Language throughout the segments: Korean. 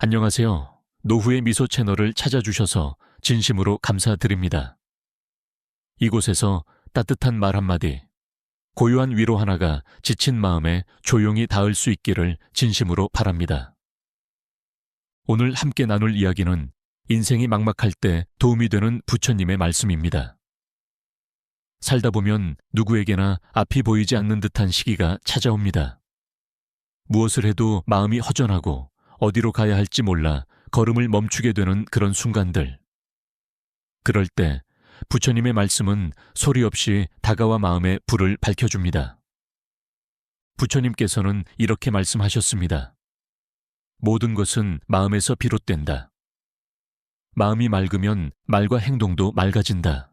안녕하세요. 노후의 미소 채널을 찾아주셔서 진심으로 감사드립니다. 이곳에서 따뜻한 말 한마디, 고요한 위로 하나가 지친 마음에 조용히 닿을 수 있기를 진심으로 바랍니다. 오늘 함께 나눌 이야기는 인생이 막막할 때 도움이 되는 부처님의 말씀입니다. 살다 보면 누구에게나 앞이 보이지 않는 듯한 시기가 찾아옵니다. 무엇을 해도 마음이 허전하고 어디로 가야 할지 몰라 걸음을 멈추게 되는 그런 순간들. 그럴 때 부처님의 말씀은 소리 없이 다가와 마음의 불을 밝혀줍니다. 부처님께서는 이렇게 말씀하셨습니다. 모든 것은 마음에서 비롯된다. 마음이 맑으면 말과 행동도 맑아진다.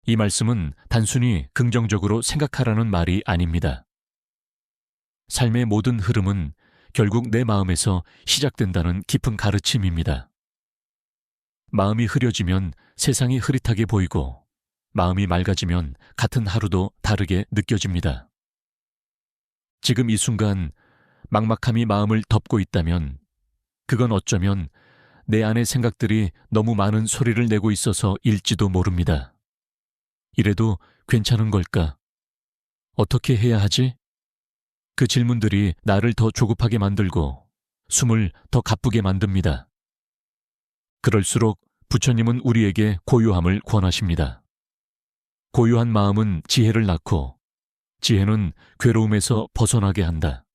이 말씀은 단순히 긍정적으로 생각하라는 말이 아닙니다. 삶의 모든 흐름은 결국 내 마음에서 시작된다는 깊은 가르침입니다. 마음이 흐려지면 세상이 흐릿하게 보이고, 마음이 맑아지면 같은 하루도 다르게 느껴집니다. 지금 이 순간 막막함이 마음을 덮고 있다면 그건 어쩌면 내 안의 생각들이 너무 많은 소리를 내고 있어서 일지도 모릅니다. 이래도 괜찮은 걸까? 어떻게 해야 하지? 그 질문들이 나를 더 조급하게 만들고 숨을 더 가쁘게 만듭니다. 그럴수록 부처님은 우리에게 고요함을 권하십니다. 고요한 마음은 지혜를 낳고 지혜는 괴로움에서 벗어나게 한다.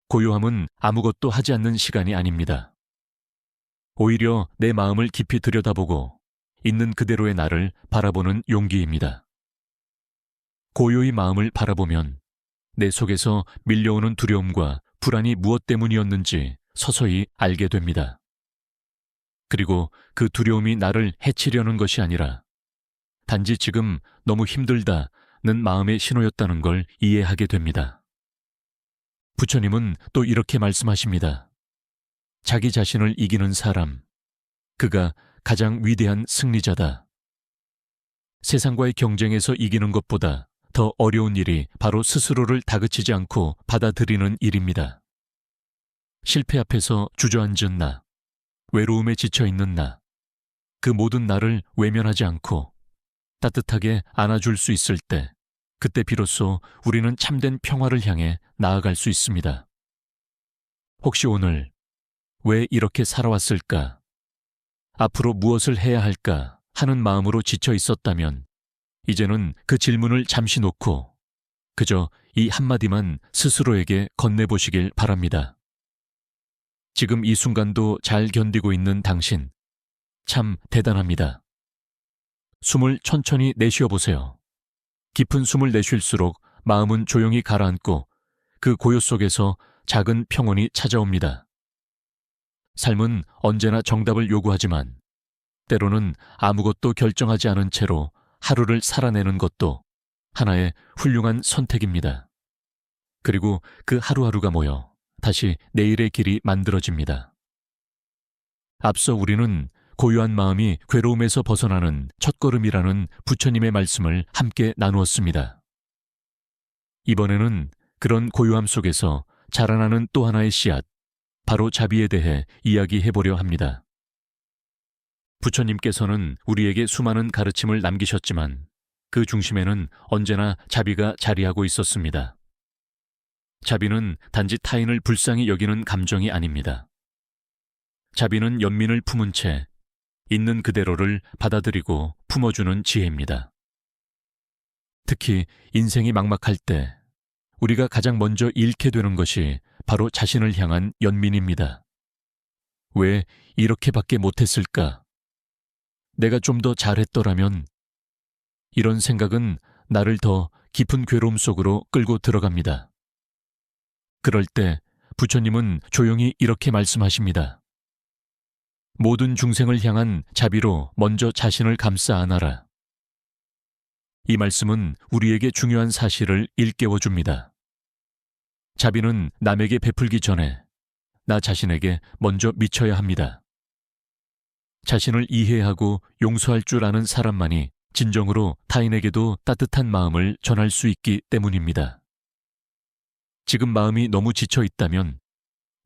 고요함은 아무것도 하지 않는 시간이 아닙니다. 오히려 내 마음을 깊이 들여다보고 있는 그대로의 나를 바라보는 용기입니다. 고요히 마음을 바라보면 내 속에서 밀려오는 두려움과 불안이 무엇 때문이었는지 서서히 알게 됩니다. 그리고 그 두려움이 나를 해치려는 것이 아니라 단지 지금 너무 힘들다는 마음의 신호였다는 걸 이해하게 됩니다. 부처님은 또 이렇게 말씀하십니다. 자기 자신을 이기는 사람, 그가 가장 위대한 승리자다. 세상과의 경쟁에서 이기는 것보다 더 어려운 일이 바로 스스로를 다그치지 않고 받아들이는 일입니다. 실패 앞에서 주저앉은 나, 외로움에 지쳐있는 나, 그 모든 나를 외면하지 않고 따뜻하게 안아줄 수 있을 때, 그때 비로소 우리는 참된 평화를 향해 나아갈 수 있습니다. 혹시 오늘 왜 이렇게 살아왔을까? 앞으로 무엇을 해야 할까 하는 마음으로 지쳐 있었다면 이제는 그 질문을 잠시 놓고 그저 이 한마디만 스스로에게 건네보시길 바랍니다. 지금 이 순간도 잘 견디고 있는 당신, 참 대단합니다. 숨을 천천히 내쉬어보세요. 깊은 숨을 내쉴수록 마음은 조용히 가라앉고 그 고요 속에서 작은 평온이 찾아옵니다. 삶은 언제나 정답을 요구하지만 때로는 아무것도 결정하지 않은 채로 하루를 살아내는 것도 하나의 훌륭한 선택입니다. 그리고 그 하루하루가 모여 다시 내일의 길이 만들어집니다. 앞서 우리는 고요한 마음이 괴로움에서 벗어나는 첫걸음이라는 부처님의 말씀을 함께 나누었습니다. 이번에는 그런 고요함 속에서 자라나는 또 하나의 씨앗, 바로 자비에 대해 이야기해보려 합니다. 부처님께서는 우리에게 수많은 가르침을 남기셨지만 그 중심에는 언제나 자비가 자리하고 있었습니다. 자비는 단지 타인을 불쌍히 여기는 감정이 아닙니다. 자비는 연민을 품은 채 있는 그대로를 받아들이고 품어주는 지혜입니다. 특히 인생이 막막할 때 우리가 가장 먼저 잃게 되는 것이 바로 자신을 향한 연민입니다. 왜 이렇게밖에 못했을까? 내가 좀 더 잘했더라면, 이런 생각은 나를 더 깊은 괴로움 속으로 끌고 들어갑니다. 그럴 때 부처님은 조용히 이렇게 말씀하십니다. 모든 중생을 향한 자비로 먼저 자신을 감싸 안아라. 이 말씀은 우리에게 중요한 사실을 일깨워줍니다. 자비는 남에게 베풀기 전에 나 자신에게 먼저 미쳐야 합니다. 자신을 이해하고 용서할 줄 아는 사람만이 진정으로 타인에게도 따뜻한 마음을 전할 수 있기 때문입니다. 지금 마음이 너무 지쳐 있다면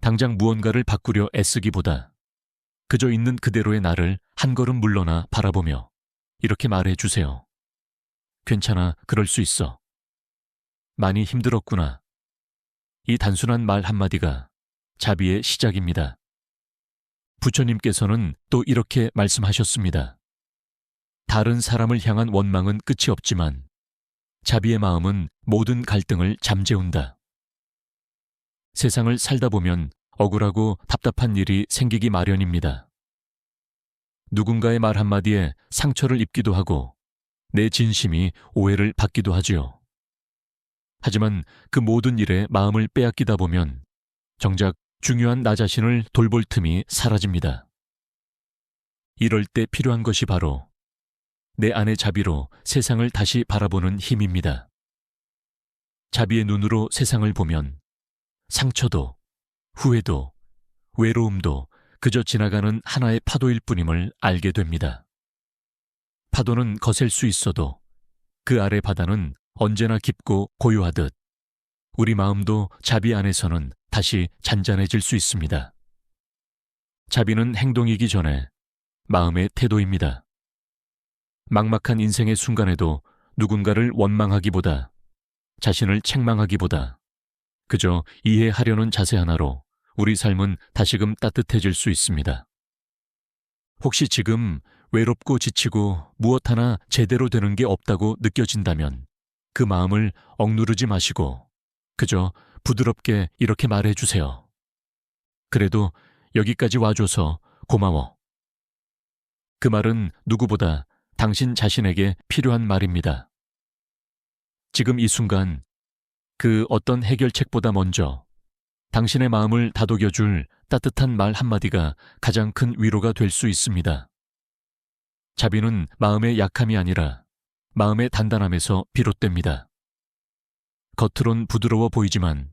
당장 무언가를 바꾸려 애쓰기보다 그저 있는 그대로의 나를 한 걸음 물러나 바라보며 이렇게 말해 주세요. 괜찮아, 그럴 수 있어. 많이 힘들었구나. 이 단순한 말 한마디가 자비의 시작입니다. 부처님께서는 또 이렇게 말씀하셨습니다. 다른 사람을 향한 원망은 끝이 없지만 자비의 마음은 모든 갈등을 잠재운다. 세상을 살다 보면 억울하고 답답한 일이 생기기 마련입니다. 누군가의 말 한마디에 상처를 입기도 하고 내 진심이 오해를 받기도 하지요. 하지만 그 모든 일에 마음을 빼앗기다 보면 정작 중요한 나 자신을 돌볼 틈이 사라집니다. 이럴 때 필요한 것이 바로 내 안의 자비로 세상을 다시 바라보는 힘입니다. 자비의 눈으로 세상을 보면 상처도, 후회도, 외로움도 그저 지나가는 하나의 파도일 뿐임을 알게 됩니다. 파도는 거셀 수 있어도 그 아래 바다는 언제나 깊고 고요하듯 우리 마음도 자비 안에서는 다시 잔잔해질 수 있습니다. 자비는 행동이기 전에 마음의 태도입니다. 막막한 인생의 순간에도 누군가를 원망하기보다 자신을 책망하기보다 그저 이해하려는 자세 하나로 우리 삶은 다시금 따뜻해질 수 있습니다. 혹시 지금 외롭고 지치고 무엇 하나 제대로 되는 게 없다고 느껴진다면 그 마음을 억누르지 마시고 그저 부드럽게 이렇게 말해 주세요. 그래도 여기까지 와줘서 고마워. 그 말은 누구보다 당신 자신에게 필요한 말입니다. 지금 이 순간 그 어떤 해결책보다 먼저 당신의 마음을 다독여줄 따뜻한 말 한마디가 가장 큰 위로가 될 수 있습니다. 자비는 마음의 약함이 아니라 마음의 단단함에서 비롯됩니다. 겉으론 부드러워 보이지만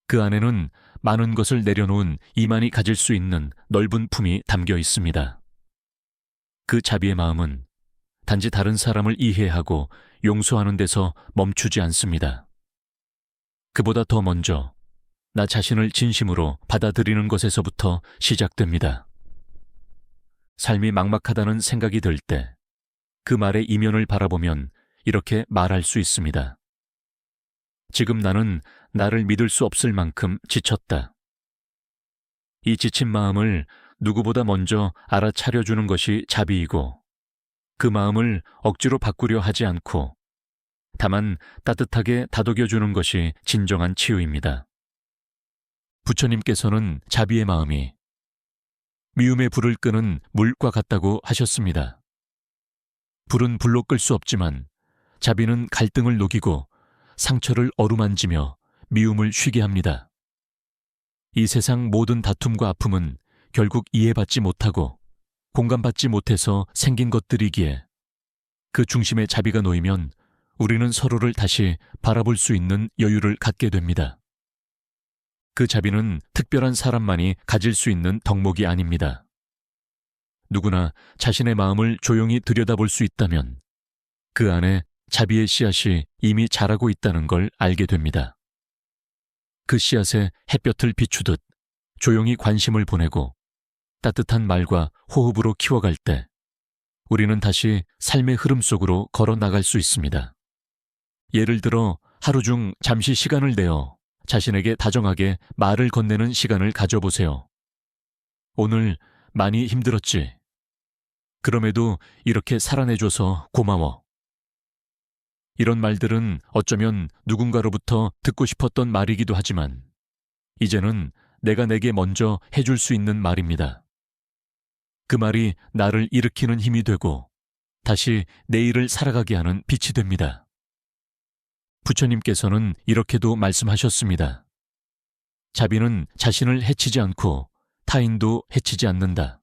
그 안에는 많은 것을 내려놓은 이만이 가질 수 있는 넓은 품이 담겨 있습니다. 그 자비의 마음은 단지 다른 사람을 이해하고 용서하는 데서 멈추지 않습니다. 그보다 더 먼저 나 자신을 진심으로 받아들이는 것에서부터 시작됩니다. 삶이 막막하다는 생각이 들 때 그 말의 이면을 바라보면 이렇게 말할 수 있습니다. 지금 나는 나를 믿을 수 없을 만큼 지쳤다. 이 지친 마음을 누구보다 먼저 알아차려주는 것이 자비이고 그 마음을 억지로 바꾸려 하지 않고 다만 따뜻하게 다독여주는 것이 진정한 치유입니다. 부처님께서는 자비의 마음이 미움의 불을 끄는 물과 같다고 하셨습니다. 불은 불로 끌 수 없지만 자비는 갈등을 녹이고 상처를 어루만지며 미움을 쉬게 합니다. 이 세상 모든 다툼과 아픔은 결국 이해받지 못하고 공감받지 못해서 생긴 것들이기에 그 중심에 자비가 놓이면 우리는 서로를 다시 바라볼 수 있는 여유를 갖게 됩니다. 그 자비는 특별한 사람만이 가질 수 있는 덕목이 아닙니다. 누구나 자신의 마음을 조용히 들여다볼 수 있다면 그 안에 자비의 씨앗이 이미 자라고 있다는 걸 알게 됩니다. 그 씨앗에 햇볕을 비추듯 조용히 관심을 보내고 따뜻한 말과 호흡으로 키워갈 때 우리는 다시 삶의 흐름 속으로 걸어 나갈 수 있습니다. 예를 들어 하루 중 잠시 시간을 내어 자신에게 다정하게 말을 건네는 시간을 가져보세요. 오늘 많이 힘들었지? 그럼에도 이렇게 살아내줘서 고마워. 이런 말들은 어쩌면 누군가로부터 듣고 싶었던 말이기도 하지만 이제는 내가 내게 먼저 해줄 수 있는 말입니다. 그 말이 나를 일으키는 힘이 되고 다시 내일을 살아가게 하는 빛이 됩니다. 부처님께서는 이렇게도 말씀하셨습니다. 자비는 자신을 해치지 않고 타인도 해치지 않는다.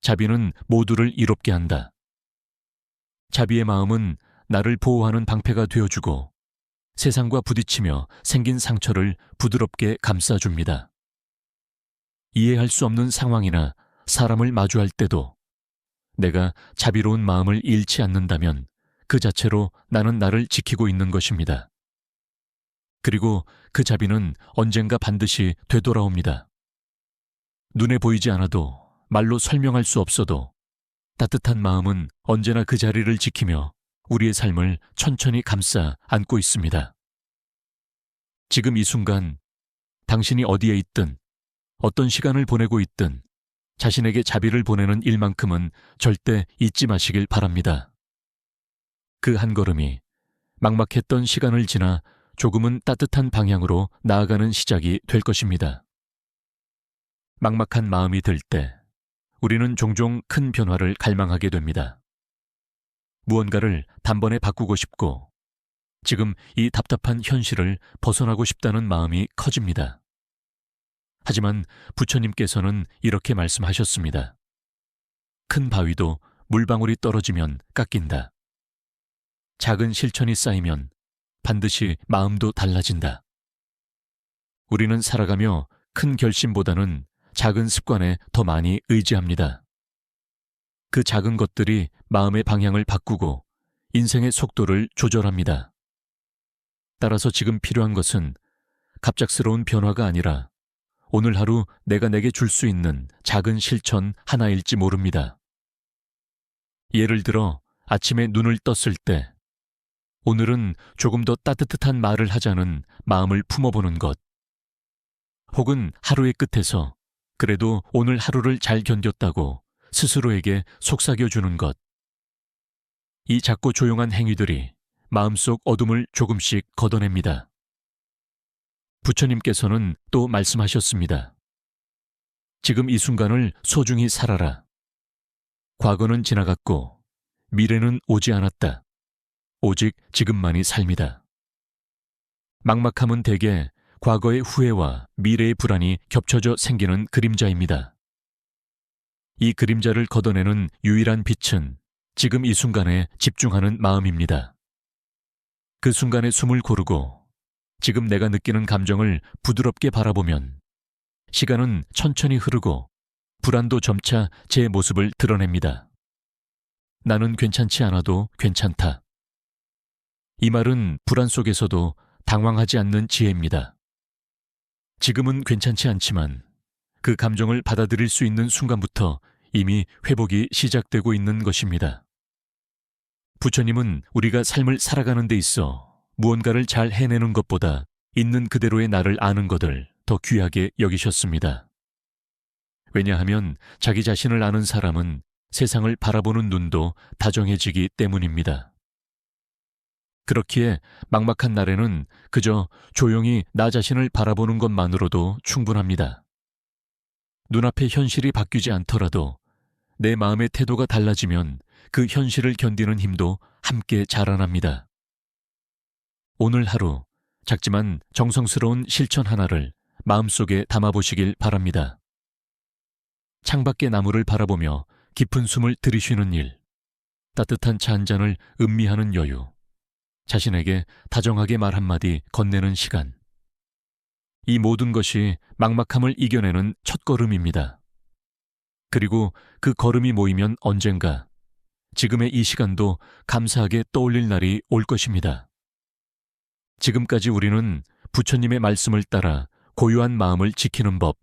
자비는 모두를 이롭게 한다. 자비의 마음은 나를 보호하는 방패가 되어주고 세상과 부딪히며 생긴 상처를 부드럽게 감싸줍니다. 이해할 수 없는 상황이나 사람을 마주할 때도 내가 자비로운 마음을 잃지 않는다면 그 자체로 나는 나를 지키고 있는 것입니다. 그리고 그 자비는 언젠가 반드시 되돌아옵니다. 눈에 보이지 않아도, 말로 설명할 수 없어도 따뜻한 마음은 언제나 그 자리를 지키며 우리의 삶을 천천히 감싸 안고 있습니다. 지금 이 순간 당신이 어디에 있든 어떤 시간을 보내고 있든 자신에게 자비를 보내는 일만큼은 절대 잊지 마시길 바랍니다. 그 한 걸음이 막막했던 시간을 지나 조금은 따뜻한 방향으로 나아가는 시작이 될 것입니다. 막막한 마음이 들 때 우리는 종종 큰 변화를 갈망하게 됩니다. 무언가를 단번에 바꾸고 싶고 지금 이 답답한 현실을 벗어나고 싶다는 마음이 커집니다. 하지만 부처님께서는 이렇게 말씀하셨습니다. 큰 바위도 물방울이 떨어지면 깎인다. 작은 실천이 쌓이면 반드시 마음도 달라진다. 우리는 살아가며 큰 결심보다는 작은 습관에 더 많이 의지합니다. 그 작은 것들이 마음의 방향을 바꾸고 인생의 속도를 조절합니다. 따라서 지금 필요한 것은 갑작스러운 변화가 아니라 오늘 하루 내가 내게 줄 수 있는 작은 실천 하나일지 모릅니다. 예를 들어 아침에 눈을 떴을 때 오늘은 조금 더 따뜻한 말을 하자는 마음을 품어보는 것, 혹은 하루의 끝에서 그래도 오늘 하루를 잘 견뎠다고 스스로에게 속삭여주는 것. 이 작고 조용한 행위들이 마음속 어둠을 조금씩 걷어냅니다. 부처님께서는 또 말씀하셨습니다. 지금 이 순간을 소중히 살아라. 과거는 지나갔고 미래는 오지 않았다. 오직 지금만이 삶이다. 막막함은 대개 과거의 후회와 미래의 불안이 겹쳐져 생기는 그림자입니다. 이 그림자를 걷어내는 유일한 빛은 지금 이 순간에 집중하는 마음입니다. 그 순간에 숨을 고르고 지금 내가 느끼는 감정을 부드럽게 바라보면 시간은 천천히 흐르고 불안도 점차 제 모습을 드러냅니다. 나는 괜찮지 않아도 괜찮다. 이 말은 불안 속에서도 당황하지 않는 지혜입니다. 지금은 괜찮지 않지만 그 감정을 받아들일 수 있는 순간부터 이미 회복이 시작되고 있는 것입니다. 부처님은 우리가 삶을 살아가는 데 있어 무언가를 잘 해내는 것보다 있는 그대로의 나를 아는 것을 더 귀하게 여기셨습니다. 왜냐하면 자기 자신을 아는 사람은 세상을 바라보는 눈도 다정해지기 때문입니다. 그렇기에 막막한 날에는 그저 조용히 나 자신을 바라보는 것만으로도 충분합니다. 눈앞의 현실이 바뀌지 않더라도 내 마음의 태도가 달라지면 그 현실을 견디는 힘도 함께 자라납니다. 오늘 하루 작지만 정성스러운 실천 하나를 마음속에 담아보시길 바랍니다. 창밖의 나무를 바라보며 깊은 숨을 들이쉬는 일, 따뜻한 차 한 잔을 음미하는 여유, 자신에게 다정하게 말 한마디 건네는 시간. 이 모든 것이 막막함을 이겨내는 첫걸음입니다. 그리고 그 걸음이 모이면 언젠가 지금의 이 시간도 감사하게 떠올릴 날이 올 것입니다. 지금까지 우리는 부처님의 말씀을 따라 고요한 마음을 지키는 법,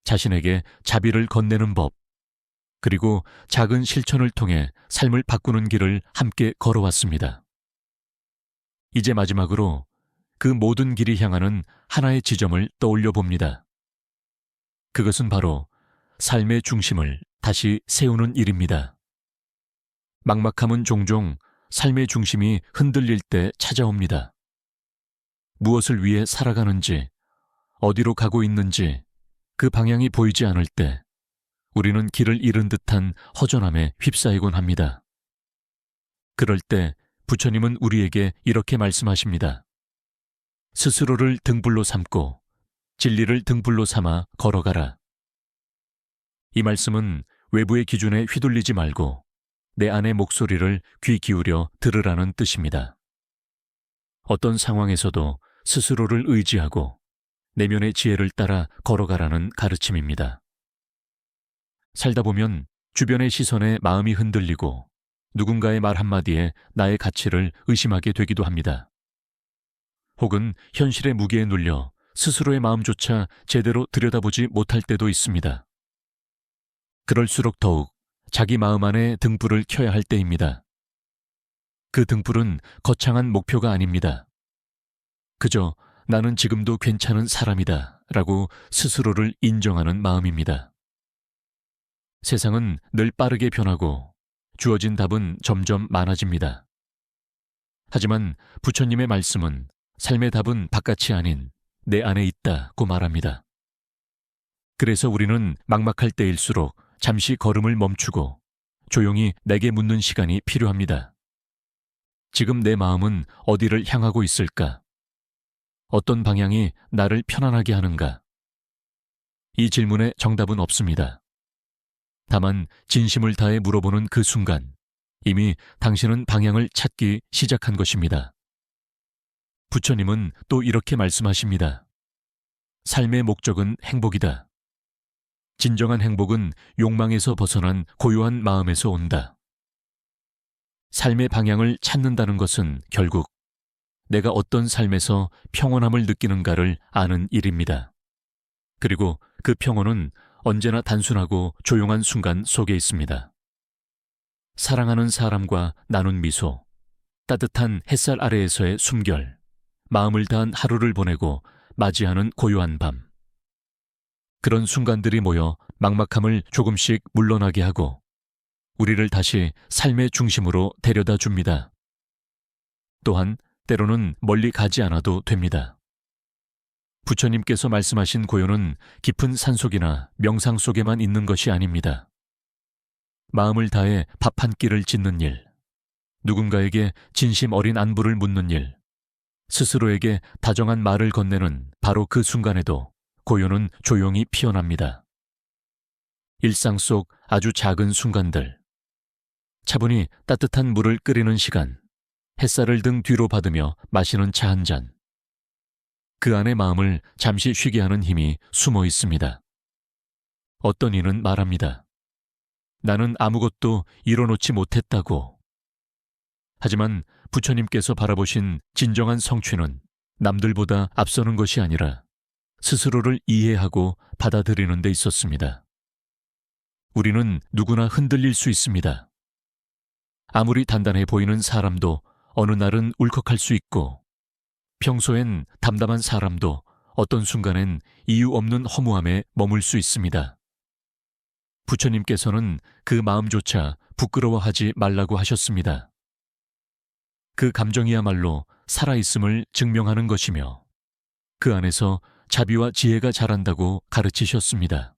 자신에게 자비를 건네는 법, 그리고 작은 실천을 통해 삶을 바꾸는 길을 함께 걸어왔습니다. 이제 마지막으로 그 모든 길이 향하는 하나의 지점을 떠올려 봅니다. 그것은 바로 삶의 중심을 다시 세우는 일입니다. 막막함은 종종 삶의 중심이 흔들릴 때 찾아옵니다. 무엇을 위해 살아가는지, 어디로 가고 있는지 그 방향이 보이지 않을 때 우리는 길을 잃은 듯한 허전함에 휩싸이곤 합니다. 그럴 때 부처님은 우리에게 이렇게 말씀하십니다. 스스로를 등불로 삼고 진리를 등불로 삼아 걸어가라. 이 말씀은 외부의 기준에 휘둘리지 말고 내 안의 목소리를 귀 기울여 들으라는 뜻입니다. 어떤 상황에서도 스스로를 의지하고 내면의 지혜를 따라 걸어가라는 가르침입니다. 살다 보면 주변의 시선에 마음이 흔들리고 누군가의 말 한마디에 나의 가치를 의심하게 되기도 합니다. 혹은 현실의 무게에 눌려 스스로의 마음조차 제대로 들여다보지 못할 때도 있습니다. 그럴수록 더욱 자기 마음 안에 등불을 켜야 할 때입니다. 그 등불은 거창한 목표가 아닙니다. 그저 나는 지금도 괜찮은 사람이다 라고 스스로를 인정하는 마음입니다. 세상은 늘 빠르게 변하고 주어진 답은 점점 많아집니다. 하지만 부처님의 말씀은 삶의 답은 바깥이 아닌 내 안에 있다고 말합니다. 그래서 우리는 막막할 때일수록 잠시 걸음을 멈추고 조용히 내게 묻는 시간이 필요합니다. 지금 내 마음은 어디를 향하고 있을까? 어떤 방향이 나를 편안하게 하는가? 이 질문에 정답은 없습니다. 다만 진심을 다해 물어보는 그 순간 이미 당신은 방향을 찾기 시작한 것입니다. 부처님은 또 이렇게 말씀하십니다. 삶의 목적은 행복이다. 진정한 행복은 욕망에서 벗어난 고요한 마음에서 온다. 삶의 방향을 찾는다는 것은 결국 내가 어떤 삶에서 평온함을 느끼는가를 아는 일입니다. 그리고 그 평온은 언제나 단순하고 조용한 순간 속에 있습니다. 사랑하는 사람과 나눈 미소, 따뜻한 햇살 아래에서의 숨결, 마음을 다한 하루를 보내고 맞이하는 고요한 밤. 그런 순간들이 모여 막막함을 조금씩 물러나게 하고 우리를 다시 삶의 중심으로 데려다 줍니다. 또한 때로는 멀리 가지 않아도 됩니다. 부처님께서 말씀하신 고요는 깊은 산속이나 명상 속에만 있는 것이 아닙니다. 마음을 다해 밥 한 끼를 짓는 일, 누군가에게 진심 어린 안부를 묻는 일, 스스로에게 다정한 말을 건네는 바로 그 순간에도 고요는 조용히 피어납니다. 일상 속 아주 작은 순간들, 차분히 따뜻한 물을 끓이는 시간, 햇살을 등 뒤로 받으며 마시는 차 한 잔. 그 안에 마음을 잠시 쉬게 하는 힘이 숨어 있습니다. 어떤 이는 말합니다. 나는 아무것도 이뤄놓지 못했다고. 하지만 부처님께서 바라보신 진정한 성취는 남들보다 앞서는 것이 아니라 스스로를 이해하고 받아들이는 데 있었습니다. 우리는 누구나 흔들릴 수 있습니다. 아무리 단단해 보이는 사람도 어느 날은 울컥할 수 있고 평소엔 담담한 사람도 어떤 순간엔 이유 없는 허무함에 머물 수 있습니다. 부처님께서는 그 마음조차 부끄러워하지 말라고 하셨습니다. 그 감정이야말로 살아있음을 증명하는 것이며 그 안에서 자비와 지혜가 자란다고 가르치셨습니다.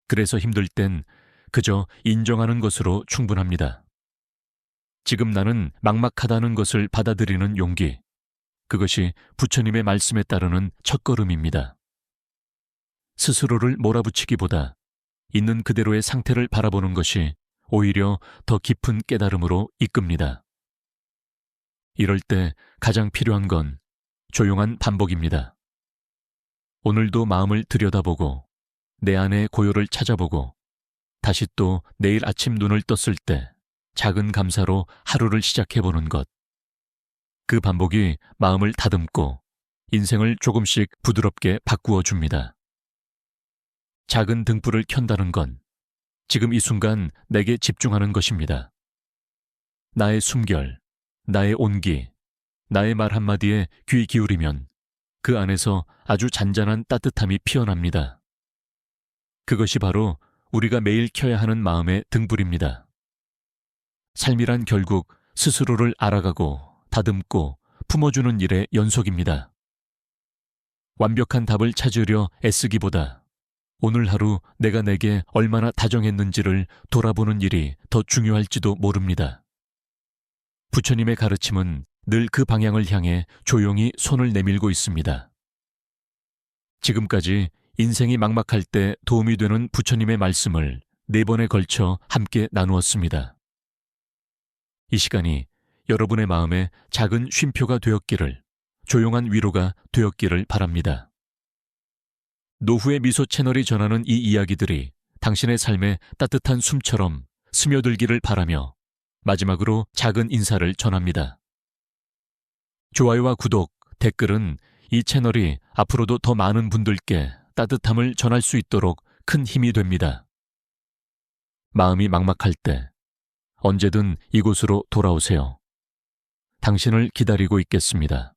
그래서 힘들 땐 그저 인정하는 것으로 충분합니다. 지금 나는 막막하다는 것을 받아들이는 용기, 그것이 부처님의 말씀에 따르는 첫걸음입니다. 스스로를 몰아붙이기보다 있는 그대로의 상태를 바라보는 것이 오히려 더 깊은 깨달음으로 이끕니다. 이럴 때 가장 필요한 건 조용한 반복입니다. 오늘도 마음을 들여다보고 내 안의 고요를 찾아보고 다시 또 내일 아침 눈을 떴을 때 작은 감사로 하루를 시작해보는 것. 그 반복이 마음을 다듬고 인생을 조금씩 부드럽게 바꾸어 줍니다. 작은 등불을 켠다는 건 지금 이 순간 내게 집중하는 것입니다. 나의 숨결, 나의 온기, 나의 말 한마디에 귀 기울이면 그 안에서 아주 잔잔한 따뜻함이 피어납니다. 그것이 바로 우리가 매일 켜야 하는 마음의 등불입니다. 삶이란 결국 스스로를 알아가고 다듬고 품어주는 일의 연속입니다. 완벽한 답을 찾으려 애쓰기보다 오늘 하루 내가 내게 얼마나 다정했는지를 돌아보는 일이 더 중요할지도 모릅니다. 부처님의 가르침은 늘 그 방향을 향해 조용히 손을 내밀고 있습니다. 지금까지 인생이 막막할 때 도움이 되는 부처님의 말씀을 4번에 걸쳐 함께 나누었습니다. 이 시간이 여러분의 마음에 작은 쉼표가 되었기를, 조용한 위로가 되었기를 바랍니다. 노후의 미소 채널이 전하는 이 이야기들이 당신의 삶에 따뜻한 숨처럼 스며들기를 바라며 마지막으로 작은 인사를 전합니다. 좋아요와 구독, 댓글은 이 채널이 앞으로도 더 많은 분들께 따뜻함을 전할 수 있도록 큰 힘이 됩니다. 마음이 막막할 때 언제든 이곳으로 돌아오세요. 당신을 기다리고 있겠습니다.